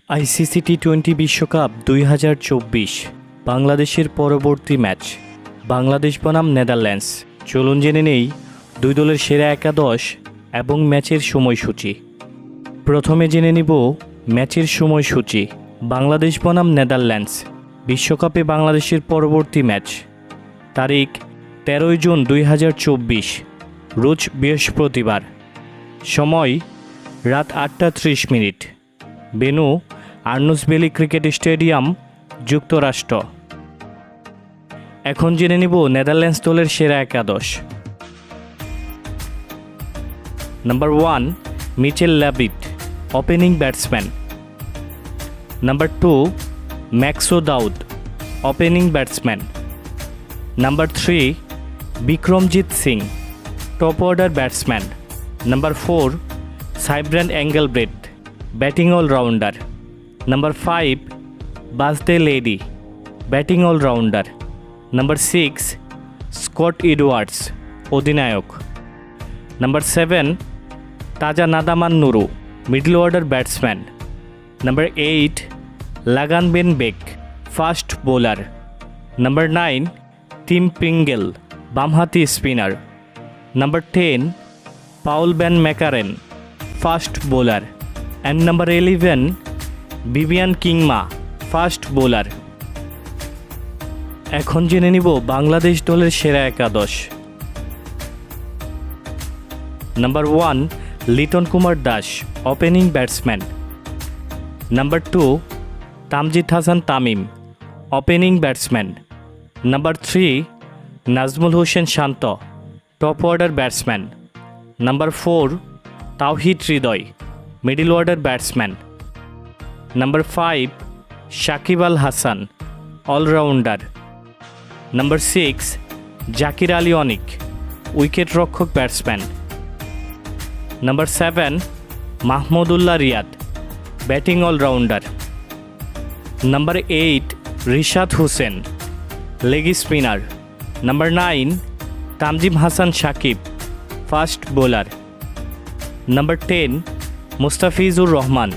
ICC টি-20 বিশ্বকাপ 2024 বাংলাদেশের পরবর্তী ম্যাচ বাংলাদেশ বনাম নেদারল্যান্ডস। চলুন জেনে নেই দুই দলের সেরা একাদশ এবং ম্যাচের সময়সূচি। প্রথমে জেনে নিব ম্যাচের সময়সূচি। বাংলাদেশ বনাম নেদারল্যান্ডস বিশ্বকাপে বাংলাদেশের পরবর্তী ম্যাচ, তারিখ 13 জুন 2024, রোজ বৃহস্পতিবার, সময় রাত 8:30। ভেন্যু আর্নুস বেলি ক্রিকেট স্টেডিয়াম, যুক্তরাষ্ট্র। এখন জেনে নিব নেদারল্যান্ডস দলের সেরা একাদশ। Number 1 Mitchell Levitt, opening batsman. Number 2 Max O'Dowd, opening batsman. Number 3 Vikramjit Singh, top order batsman. Number 4 Sybrand Engelbrecht, batting allrounder. Number 5 Bas de Leede, batting allrounder. Number 6 Scott Edwards, অধিনায়ক। Number 7 Teja Nidamanuru, middle order batsman. Number 8 Logan van Beek, fast bowler. Number 9 Tim Pringle, বামহাতি spinner. Number 10 Paul van Meekeren, fast bowler. And number 11 Vivian Kingma, fast bowler. এখন জেনে নিব বাংলাদেশ দলের সেরা একাদশ। Number 1 Liton Kumar Das, opening batsman. Number 2 Tanzid Hasan Tamim, opening batsman. Number 3 Najmul Hossain Shanto, top order batsman. Number 4 Towhid Hridoy, middle order batsman. Number 5 Shakib Al Hasan, allrounder. Number 6 Jaker Ali Anik, wicket রক্ষক batsman. Number 7 Mahmudullah Riyad, batting allrounder. Number 8 Rishad Hossain, leg spinner. Number 9 তামজিম Hasan Sakib, fast bowler. Number 10 Mustafizur Rahman,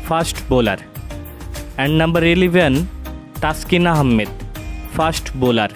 fast bowler. And number 11 Taskin Ahmed, fast bowler.